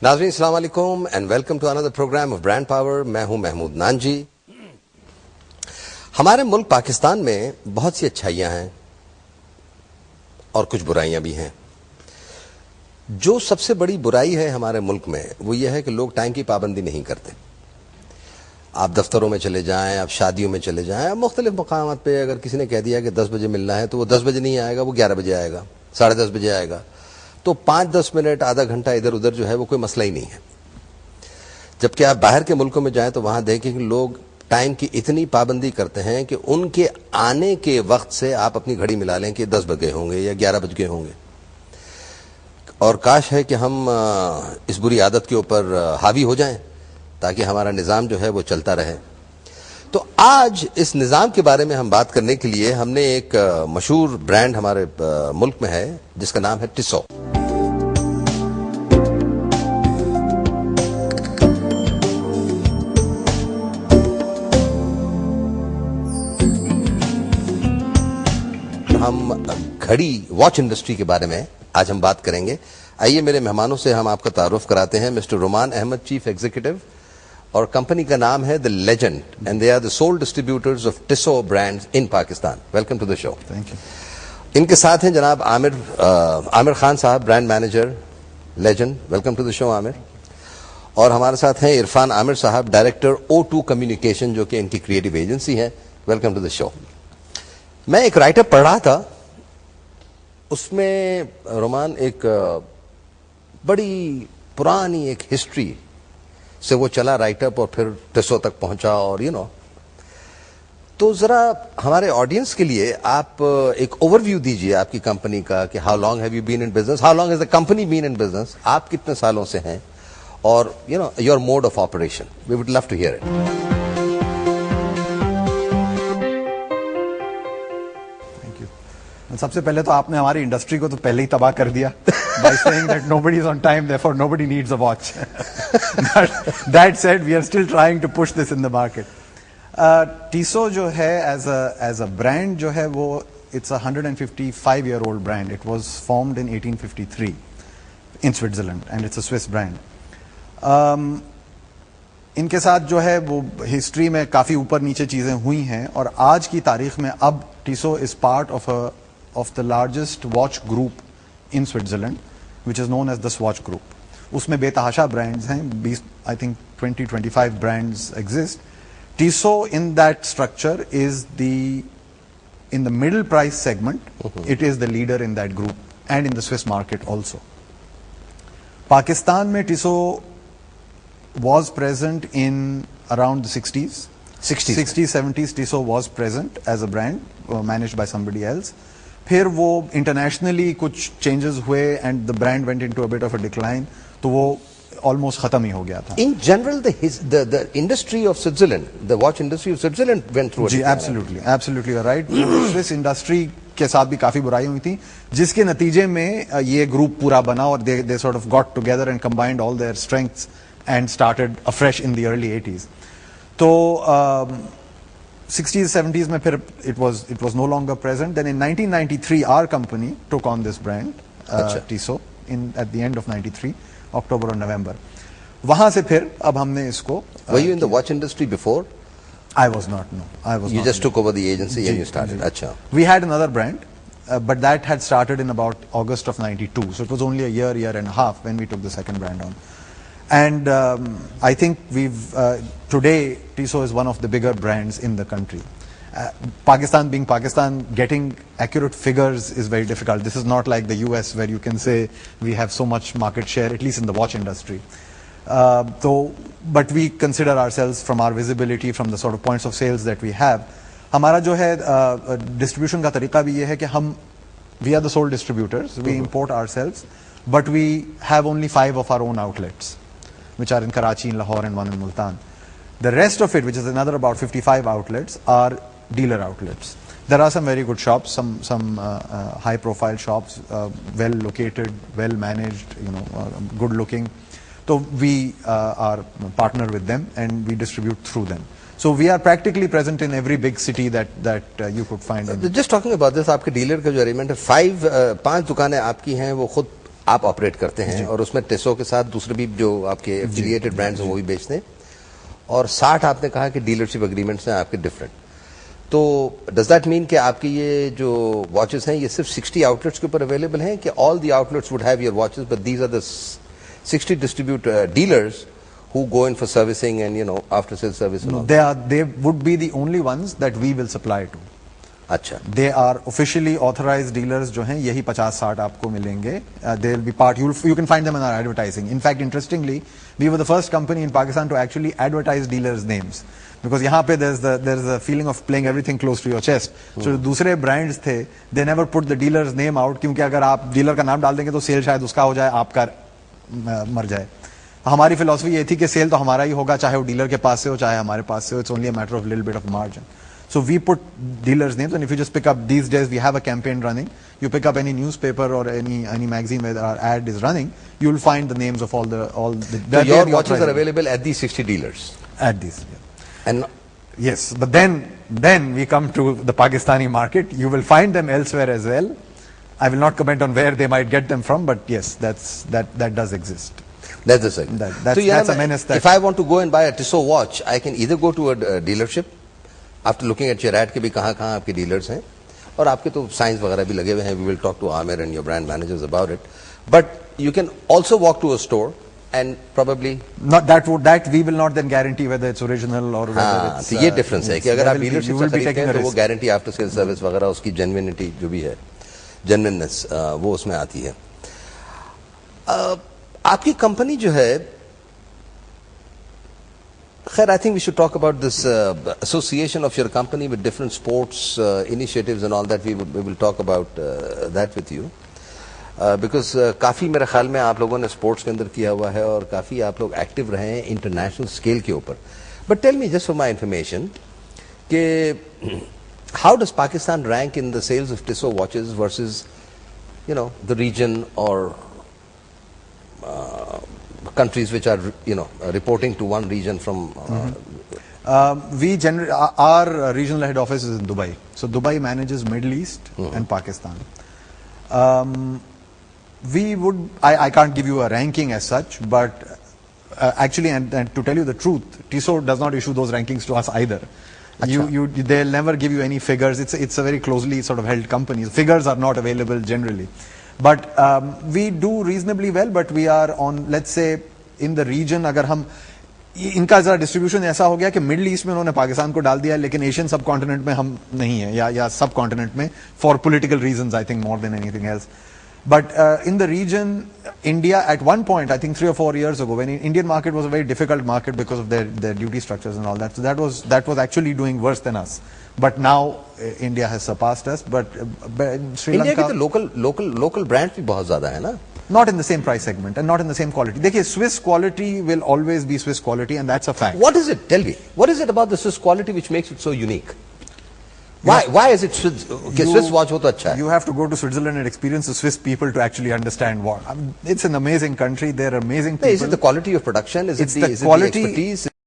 ناظرین السلام علیکم and welcome to another program of brand power. میں ہوں محمود نانجی. ہمارے ملک پاکستان میں بہت سی اچھائیاں ہیں اور کچھ برائیاں بھی ہیں. جو سب سے بڑی برائی ہے ہمارے ملک میں وہ یہ ہے کہ لوگ ٹائم کی پابندی نہیں کرتے. آپ دفتروں میں چلے جائیں, آپ شادیوں میں چلے جائیں, آپ مختلف مقامات پہ اگر کسی نے کہہ دیا کہ 10 بجے ملنا ہے تو وہ 10 بجے نہیں آئے گا, وہ 11 بجے آئے گا, 10:30 بجے آئے گا. تو 5-10 منٹ آدھا گھنٹہ ادھر ادھر جو ہے وہ کوئی مسئلہ ہی نہیں ہے. جبکہ آپ باہر کے ملکوں میں جائیں تو وہاں دیکھیں کہ لوگ ٹائم کی اتنی پابندی کرتے ہیں کہ ان کے آنے کے وقت سے آپ اپنی گھڑی ملا لیں کہ 10 بجے ہوں گے یا 11 بج گئے ہوں گے. اور کاش ہے کہ ہم اس بری عادت کے اوپر حاوی ہو جائیں تاکہ ہمارا نظام جو ہے وہ چلتا رہے. تو آج اس نظام کے بارے میں ہم بات کرنے کے لیے ہم نے ایک مشہور برانڈ ہمارے ملک میں ہے جس کا نام ہے ٹسو. ہم گھڑی واچ انڈسٹری کے بارے میں آج ہم بات کریں گے. آئیے میرے مہمانوں سے ہم آپ کا تعارف کراتے ہیں. Mister Roman Ahmed, chief executive, اور کمپنی کا نام ہے the legend and they are the sole distributors of Tissot brands in Pakistan. Welcome to the show. Thank you. ان کے ساتھ ہیں جناب عامر خان صاحب, brand manager, legend. Welcome to the show Aamir. اور ہمارے ساتھ ہیں عرفان عامر صاحب, ڈائریکٹر O2 کمیونیکیشن, جو کہ ان کی کریٹو ایجنسی ہے. ویلکم ٹو دا شو. میں ایک رائٹ اپ پڑھ رہا تھا, اس میں رومان ایک بڑی پرانی ایک ہسٹری سے وہ چلا رائٹ اپ اور پھر ٹسو تک پہنچا, اور تو ذرا ہمارے آڈینس کے لیے آپ ایک اوور ویو دیجیے آپ کی کمپنی کا کہ how long have you been in business, how long has the company been in business, آپ کتنے سالوں سے ہیں, اور your mode of operation. We would love to hear it. سب سے پہلے تو آپ نے ہماری انڈسٹری کو تو پہلے ہی تباہ کر دیا by saying that nobody is on time, therefore nobody needs a watch. That said, we are still trying to push this in the market. Tissot جو ہے as a brand جو ہے وہ it's a 155-year-old brand. It was formed in 1853 in Switzerland and it's a Swiss brand. ان کے ساتھ جو ہے وہ ہسٹری میں کافی اوپر نیچے چیزیں ہوئی ہیں, اور آج کی تاریخ میں اب Tissot is part of the largest watch group in Switzerland, which is known as the Swatch Group. اس میں بے تحاشا برانڈز ہیں, 20 I think 20-25 brands exist. Tissot in that structure is in the middle price segment. It is the leader in that group and in the Swiss market also. Pakistan میں Tissot was present in around the 60s, 70s. Tissot was present as a brand managed by somebody else. پھر وہ internationally کچھ changes ہوئے and the brand went into a but of a decline, تو وہ almost ختم ہی ہو گیا تھا. In general the industry of Switzerland, the watch industry of Switzerland went through a جی absolutely you're right. Swiss industry کے ساتھ بھی کافی برائی ہوئی تھی, جس کے نتیجے میں یہ گروپ پورا بنا اور they sort of got together and combined all their strengths and started afresh in the early 80s. تو 60s 70s میں پھر it was no longer present. Then in 1993 our company took on this brand, Tissot, at the end of 93, October or November. وہاں سے پھر اب ہم نے اس کو. Were you in the watch industry before? I was not, no. You just took over the agency and you started. Acha. We had another brand, but that had started in about August of 92. So it was only a year and a half when we took the second brand on. And I think today Tissot is one of the bigger brands in the country. Pakistan being Pakistan, getting accurate figures is very difficult. This is not like the US where you can say we have so much market share, at least in the watch industry. But we consider ourselves, from our visibility, from the sort of points of sales that we have, ہمارا جو ہے distribution کا طریقہ بھی یہ ہے کہ ہم we are the sole distributors. We import ourselves, but we have only 5 of our own outlets, which are in Karachi, in Lahore, and one in Multan. The rest of it, which is another about 55 outlets, are dealer outlets. There are some very good shops, some high profile shops, well located, well managed, good looking. So we are partner with them and we distribute through them. So we are practically present in every big city that you could find. Just talking about this, آپ کے dealer کا جو arrangement ہے, 5 دکانیں آپ کی ہیں, وہ خود آپ آپریٹ کرتے ہیں اور اس میں ٹیسو کے ساتھ دوسرے بھی جو آپ کے ایفیلیٹڈ برانڈز ہیں وہ بھی بیچتے ہیں, اور 60 آپ نے کہا کہ ڈیلرشپ اگریمنٹس ہیں آپ کے ڈفرینٹ. تو ڈز دیٹ مین کہ آپ کی یہ جو واچز ہیں یہ صرف 60 آؤٹ لیٹس کے اوپر اویلیبل ہیں, کہ all the outlets would have your watches but these are the 60 distributor dealers who go in for servicing and after sales service and all? They would be the only ones that we will supply to. اچھا, They are officially authorized dealers جو ہیں یہی 50-60 آپ کو ملیں گے. They will be part, you can find them in our advertising. In fact, interestingly, we were the first company in Pakistan to actually advertise dealers' names. Because یہاں پہ there's a feeling of playing everything close to your chest. So دوسرے brands تھے, they never put the dealer's name out, کیونکہ اگر آپ dealer کا نام ڈال دیں گے تو سیل شاید اس کا ہو جائے, آپ کا مر جائے. ہماری فلاسفی یہ تھی کہ سیل تو ہمارا ہی ہوگا, چاہے وہ ڈیلر کے پاس سے ہو چاہے ہمارے پاس سے ہو. It's only a matter of little bit of margin. So we put dealers' names, and if you just pick up these days, we have a campaign running. You pick up any newspaper or any magazine where our ad is running, you will find the names of all the. So your watches are available at these 60 dealers. At these, yeah. And yes, but then we come to the Pakistani market. You will find them elsewhere as well. I will not comment on where they might get them from, but yes, that does exist. That's the second. That's a menace. If I want to go and buy a Tissot watch, I can either go to a dealership. After looking at your ad کہ بھی کہاں کہاں آپ کے dealers ہیں, اور آپ کے تو سائنس وغیرہ بھی لگے ہوئے ہیں. We will talk to Amir and your brand managers about it. But you can also walk to a store and probably not that we will not then guarantee whether it's original or whether it's. تو یہ difference ہے کہ اگر آپ dealership سے خریدتے ہیں تو وہ گارنٹی آفٹر سیل سروس وغیرہ اس کی جینوینٹی جو بھی ہے, جینویننس وہ اس میں آتی ہے. آپ کی کمپنی جو ہے, خیر, I think we should talk about this association of your company with different sports initiatives and all that. We will talk about that with you. Because کافی میرے خیال میں آپ لوگوں نے اسپورٹس کے اندر کیا ہوا ہے اور کافی آپ لوگ ایکٹیو رہے ہیں انٹرنیشنل اسکیل کے اوپر. But tell me just for my information کہ how does Pakistan rank in the sales of Tissot watches versus the region or countries which are reporting to one region from we generally, our regional head office is in Dubai, so Dubai manages Middle East and Pakistan. I can't give you a ranking as such, but actually, and to tell you the truth, Tissot does not issue those rankings to us either. They'll never give you any figures. It's a very closely sort of held company. Figures are not available generally. But we do reasonably well, but we are on, let's say, in the region, اگر ہم ان کا ذرا distribution ایسا ہو گیا کہ middle asset میں انہوں نے پاکستان کو ڈال دیا, لیکن ایشین سب کانٹیننٹ میں ہم نہیں ہیں, یا سب کانٹیننٹ میں for political reasons, I think, more then any thing else. But in the region, India at one point, I think 3 or 4 years ago, when Indian market was a very difficult market because of their duty structures and all that, so that was actually doing worse than us. But now India has surpassed us. But Sri Lanka, India کے تو local brands بھی بہت زیادہ ہے نا. Not in the same price segment and not in the same quality. دیکھیے, Swiss quality will always be Swiss quality, and that's a fact. What is it? Tell me. What is it about the Swiss quality which makes it so unique? Why is it Swiss? Swiss watch ho to acha hai. You have to go to Switzerland and experience the Swiss people to actually understand what. I mean, it's an amazing country. They're amazing people. Is it the quality of production? Is it the expertise?